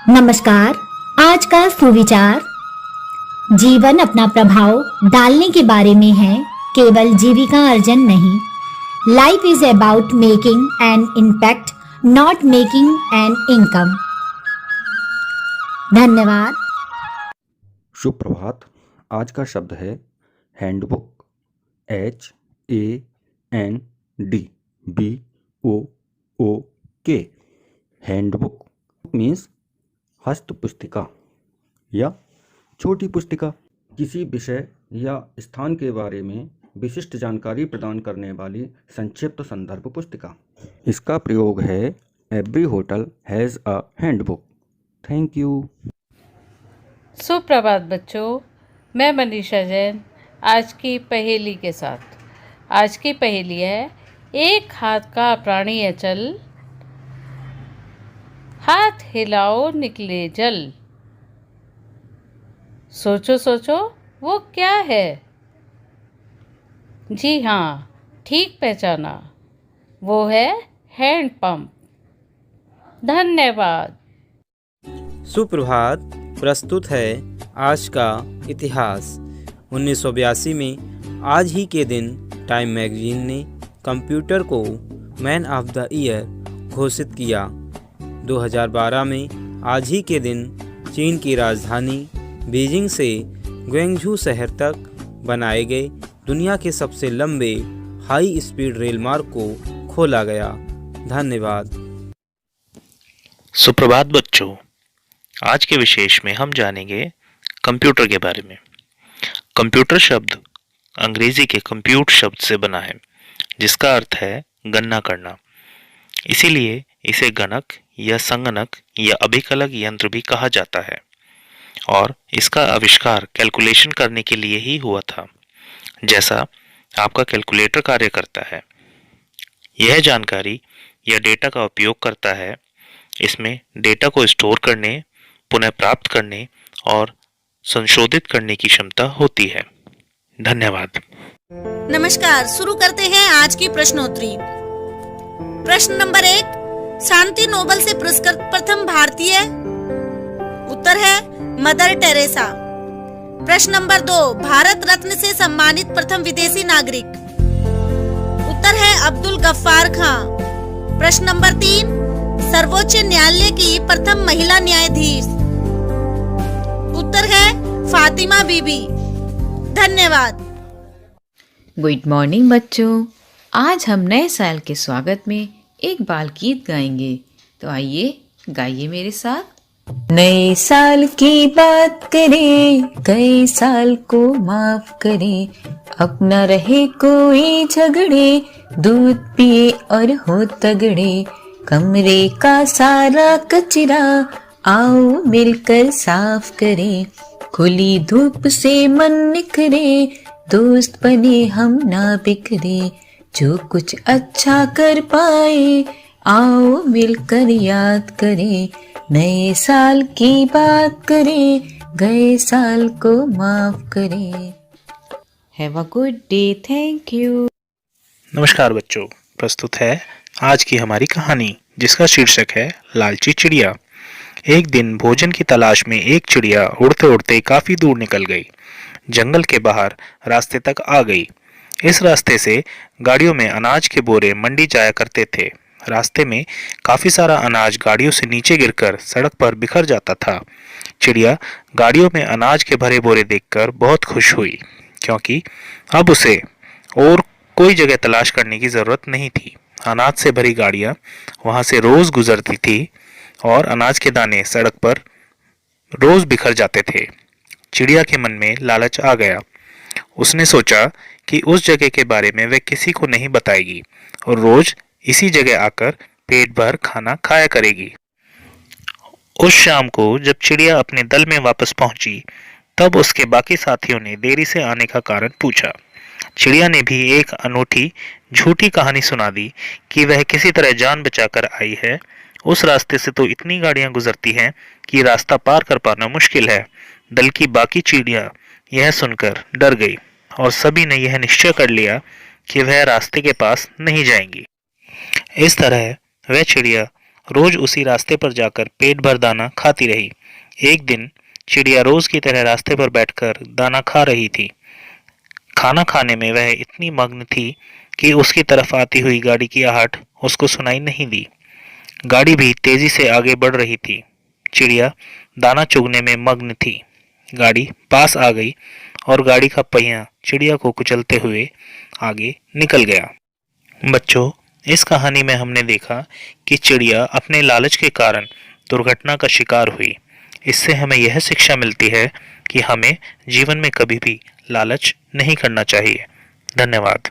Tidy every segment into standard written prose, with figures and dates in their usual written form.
नमस्कार। आज का सुविचार जीवन अपना प्रभाव डालने के बारे में है, केवल जीविका अर्जन नहीं। Life is about making an impact, not making an income. धन्यवाद। सुप्रभात। आज का शब्द है हैंडबुक। HANDBOOK। हैंडबुक मीन्स हस्त पुस्तिका या छोटी पुस्तिका, किसी विषय या स्थान के बारे में विशिष्ट जानकारी प्रदान करने वाली संक्षिप्त संदर्भ पुस्तिका। इसका प्रयोग है every hotel has a handbook. Thank you. सुप्रभात बच्चों, मैं मनीषा जैन आज की पहेली के साथ। आज की पहेली है, एक हाथ का प्राणी अचल, हाथ हिलाओ निकले जल। सोचो सोचो वो क्या है? जी हाँ, ठीक पहचाना, वो है हैंड पंप। धन्यवाद। सुप्रभात। प्रस्तुत है आज का इतिहास। 1982 में आज ही के दिन टाइम मैगजीन ने कंप्यूटर को मैन ऑफ द ईयर घोषित किया। 2012 में आज ही के दिन चीन की राजधानी बीजिंग से ग्वेंगझू शहर तक बनाए गए दुनिया के सबसे लंबे हाई स्पीड रेल मार्ग को खोला गया। धन्यवाद। सुप्रभात बच्चों, आज के विशेष में हम जानेंगे कंप्यूटर के बारे में। कंप्यूटर शब्द अंग्रेजी के कंप्यूट शब्द से बना है, जिसका अर्थ है गणना करना। इसीलिए इसे गणक या संगणक या अभिकलक यंत्र भी कहा जाता है, और इसका आविष्कार कैलकुलेशन करने के लिए ही हुआ था, जैसा आपका कैलकुलेटर कार्य करता है। यह जानकारी या डेटा का उपयोग करता है। इसमें डेटा को स्टोर करने, पुनः प्राप्त करने और संशोधित करने की क्षमता होती है। धन्यवाद। नमस्कार, शुरू करते हैं आज की प्रश्नोत्तरी। प्रश्न नंबर 1, शांति नोबेल से पुरस्कृत प्रथम भारतीय? उत्तर है मदर टेरेसा। प्रश्न नंबर 2, भारत रत्न से सम्मानित प्रथम विदेशी नागरिक? उत्तर है अब्दुल गफ्फार खां। प्रश्न नंबर 3, सर्वोच्च न्यायालय की प्रथम महिला न्यायाधीश? उत्तर है फातिमा बीबी। धन्यवाद। गुड मॉर्निंग बच्चों, आज हम नए साल के स्वागत में एक बाल गीत गाएंगे, तो आइए गाइए मेरे साथ। नए साल की बात करें, गए साल को माफ करें, अब न रहे कोई झगड़े, दूध पिए और हो तगड़े, कमरे का सारा कचरा आओ मिलकर साफ करें, खुली धूप से मन निखरे, दोस्त बने हम ना बिखरे, जो कुछ अच्छा कर पाए आओ मिलकर याद करें, नए साल की बात करें, गए साल को माफ करें। Have a good day. Thank you. नमस्कार बच्चों, प्रस्तुत है आज की हमारी कहानी, जिसका शीर्षक है लालची चिड़िया। एक दिन भोजन की तलाश में एक चिड़िया उड़ते उड़ते काफी दूर निकल गई। जंगल के बाहर रास्ते तक आ गई। इस रास्ते से गाड़ियों में अनाज के बोरे मंडी जाया करते थे। रास्ते में काफी सारा अनाज गाड़ियों से नीचे गिरकर सड़क पर बिखर जाता था। चिड़िया गाड़ियों में अनाज के भरे बोरे देखकर बहुत खुश हुई, क्योंकि अब उसे और कोई जगह तलाश करने की जरूरत नहीं थी। अनाज से भरी गाड़ियां वहां से रोज गुजरती थी और अनाज के दाने सड़क पर रोज बिखर जाते थे। चिड़िया के मन में लालच आ गया। उसने सोचा कि उस जगह के बारे में वह किसी को नहीं बताएगी और रोज इसी जगह आकर पेट भर खाना खाया करेगी। उस शाम को जब चिड़िया अपने दल में वापस पहुंची, तब उसके बाकी साथियों ने देरी से आने का कारण पूछा। चिड़िया ने भी एक अनूठी झूठी कहानी सुना दी कि वह किसी तरह जान बचाकर आई है। उस रास्ते से तो इतनी गाड़ियां गुजरती हैं कि रास्ता पार कर पाना मुश्किल है। दल की बाकी चिड़िया यह सुनकर डर गई और सभी ने यह निश्चय कर लिया कि वह रास्ते के पास नहीं जाएंगी। इस तरह वह चिड़िया रोज उसी रास्ते पर जाकर पेट भर दाना खाती रही। एक दिन चिड़िया रोज की तरह रास्ते पर बैठकर दाना खा रही थी। खाना खाने में वह इतनी मग्न थी कि उसकी तरफ आती हुई गाड़ी की आहट उसको सुनाई नहीं दी। गाड़ी भी तेजी से आगे बढ़ रही थी। चिड़िया दाना चुगने में मग्न थी। गाड़ी पास आ गई और गाड़ी का पहिया चिड़िया को कुचलते हुए आगे निकल गया। बच्चों, इस कहानी में हमने देखा कि चिड़िया अपने लालच के कारण दुर्घटना का शिकार हुई। इससे हमें यह शिक्षा मिलती है कि हमें जीवन में कभी भी लालच नहीं करना चाहिए। धन्यवाद।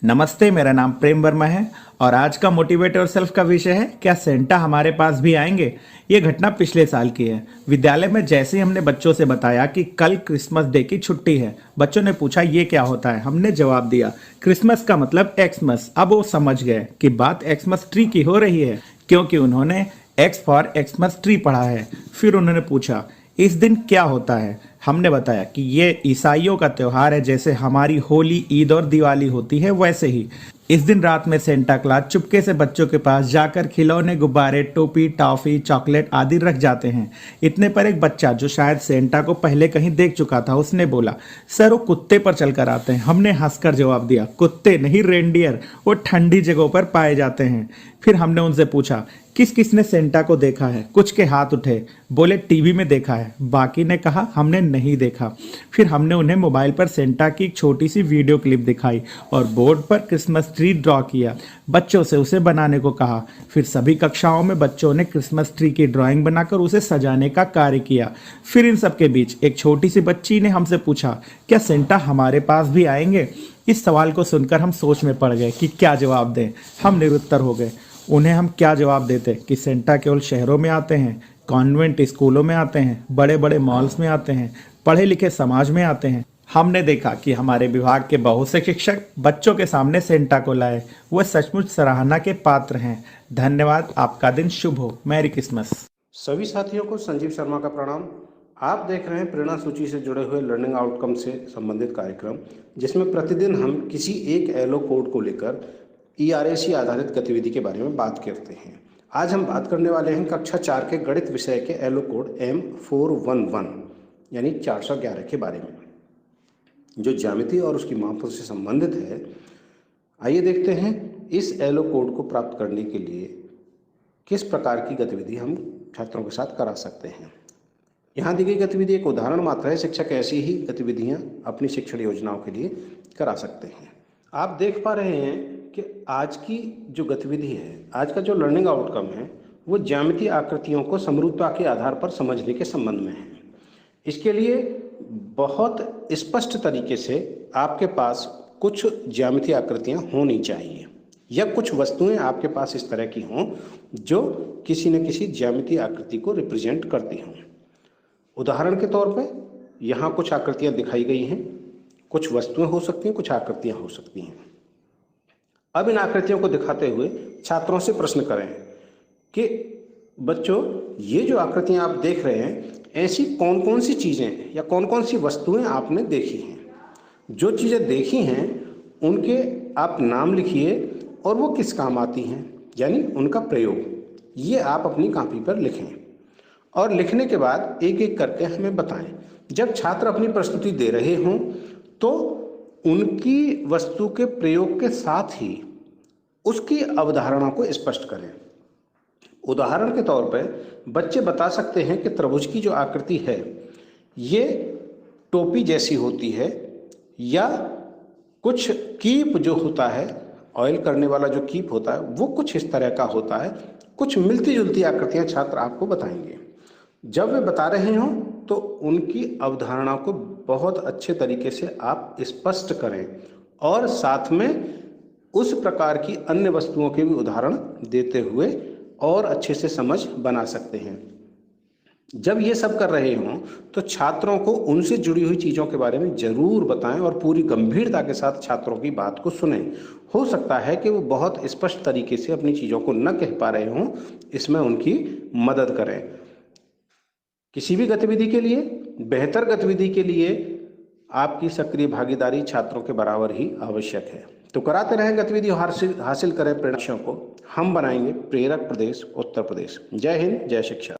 नमस्ते, मेरा नाम प्रेम वर्मा है और आज का मोटिवेट योरसेल्फ का विषय है क्या सेंटा हमारे पास भी आएंगे। ये घटना पिछले साल की है। विद्यालय में जैसे ही हमने बच्चों से बताया कि कल क्रिसमस डे की छुट्टी है, बच्चों ने पूछा ये क्या होता है। हमने जवाब दिया क्रिसमस का मतलब एक्समस। अब वो समझ गए कि बात एक्समस ट्री की हो रही है, क्योंकि उन्होंने एक्स फॉर एक्समस ट्री पढ़ा है। फिर उन्होंने पूछा इस दिन क्या होता है। हमने बताया कि ये ईसाइयों का त्यौहार है, जैसे हमारी होली, ईद और दिवाली होती है वैसे ही। इस दिन रात में सेंटा क्लॉज चुपके से बच्चों के पास जाकर खिलौने, गुब्बारे, टोपी, टॉफी, चॉकलेट आदि रख जाते हैं। इतने पर एक बच्चा जो शायद सेंटा को पहले कहीं देख चुका था, उसने बोला सर वो कुत्ते पर चलकर आते हैं। हमने हंसकर जवाब दिया कुत्ते नहीं, रेनडियर, वो ठंडी जगहों पर पाए जाते हैं। फिर हमने उनसे पूछा किस किसने सेंटा को देखा है। कुछ के हाथ उठे, बोले टीवी में देखा है। बाकी ने कहा हमने नहीं देखा। फिर हमने उन्हें मोबाइल पर सेंटा की एक छोटी सी वीडियो क्लिप दिखाई और बोर्ड पर क्रिसमस ट्री ड्रॉ किया। बच्चों से उसे बनाने को कहा। फिर सभी कक्षाओं में बच्चों ने क्रिसमस ट्री की ड्राइंग बनाकर उसे सजाने का कार्य किया। फिर इन सबके बीच एक छोटी सी बच्ची ने हमसे पूछा क्या सेंटा हमारे पास भी आएंगे। इस सवाल को सुनकर हम सोच में पड़ गए कि क्या जवाब दें। हम निरुत्तर हो गए। उन्हें हम क्या जवाब देते कि सेंटा केवल शहरों में आते हैं, कॉन्वेंट स्कूलों में आते हैं, बड़े बड़े मॉल्स में आते हैं, पढ़े लिखे समाज में आते हैं। हमने देखा कि हमारे विभाग के बहुत से शिक्षक बच्चों के सामने सेंटा को लाए। वह सचमुच सराहना के पात्र हैं। धन्यवाद। आपका दिन शुभ हो। Merry Christmas. सभी साथियों को संजीव शर्मा का प्रणाम। आप देख रहे हैं प्रेरणा सूची से जुड़े हुए लर्निंग आउटकम से संबंधित कार्यक्रम, जिसमें प्रतिदिन हम किसी एक एलो कोड को लेकर ERAC आधारित गतिविधि के बारे में बात करते हैं। आज हम बात करने वाले हैं कक्षा 4 के गणित विषय के एलो कोड M411 यानी 411 के बारे में, जो ज्यामिति और उसकी मापों से संबंधित है। आइए देखते हैं इस एलो कोड को प्राप्त करने के लिए किस प्रकार की गतिविधि हम छात्रों के साथ करा सकते हैं। यहाँ दी गई गतिविधि एक उदाहरण मात्र है। शिक्षक ऐसी ही गतिविधियाँ अपनी शिक्षण योजनाओं के लिए करा सकते हैं। आप देख पा रहे हैं कि आज की जो गतिविधि है, आज का जो लर्निंग आउटकम है, वो ज्यामितीय आकृतियों को समरूपता के आधार पर समझने के संबंध में है। इसके लिए बहुत स्पष्ट तरीके से आपके पास कुछ ज्यामितीय आकृतियां होनी चाहिए या कुछ वस्तुएं आपके पास इस तरह की हों जो किसी न किसी ज्यामितीय आकृति को रिप्रेजेंट करती हों। उदाहरण के तौर पर यहाँ कुछ आकृतियां दिखाई गई हैं। कुछ वस्तुएं हो सकती हैं, कुछ आकृतियां हो सकती हैं। अब इन आकृतियों को दिखाते हुए छात्रों से प्रश्न करें कि बच्चों ये जो आकृतियां आप देख रहे हैं, ऐसी कौन कौन सी चीज़ें या कौन कौन सी वस्तुएं आपने देखी हैं। जो चीज़ें देखी हैं उनके आप नाम लिखिए और वो किस काम आती हैं, यानी उनका प्रयोग। ये आप अपनी कॉपी पर लिखें और लिखने के बाद एक एक करके हमें बताएं। जब छात्र अपनी प्रस्तुति दे रहे हों तो उनकी वस्तु के प्रयोग के साथ ही उसकी अवधारणा को स्पष्ट करें। उदाहरण के तौर पर बच्चे बता सकते हैं कि त्रिभुज की जो आकृति है ये टोपी जैसी होती है, या कुछ कीप जो होता है, ऑयल करने वाला जो कीप होता है वो कुछ इस तरह का होता है। कुछ मिलती जुलती आकृतियां छात्र आपको बताएंगे। जब वे बता रहे हों तो उनकी अवधारणा को बहुत अच्छे तरीके से आप स्पष्ट करें और साथ में उस प्रकार की अन्य वस्तुओं के भी उदाहरण देते हुए और अच्छे से समझ बना सकते हैं। जब ये सब कर रहे हों तो छात्रों को उनसे जुड़ी हुई चीज़ों के बारे में ज़रूर बताएं और पूरी गंभीरता के साथ छात्रों की बात को सुनें। हो सकता है कि वो बहुत स्पष्ट तरीके से अपनी चीज़ों को न कह पा रहे हों, इसमें उनकी मदद करें। किसी भी गतिविधि के लिए, बेहतर गतिविधि के लिए आपकी सक्रिय भागीदारी छात्रों के बराबर ही आवश्यक है। तो कराते रहें गतिविधि हासिल करें प्रेरणाओं को। हम बनाएंगे प्रेरक प्रदेश उत्तर प्रदेश। जय हिंद, जय शिक्षा।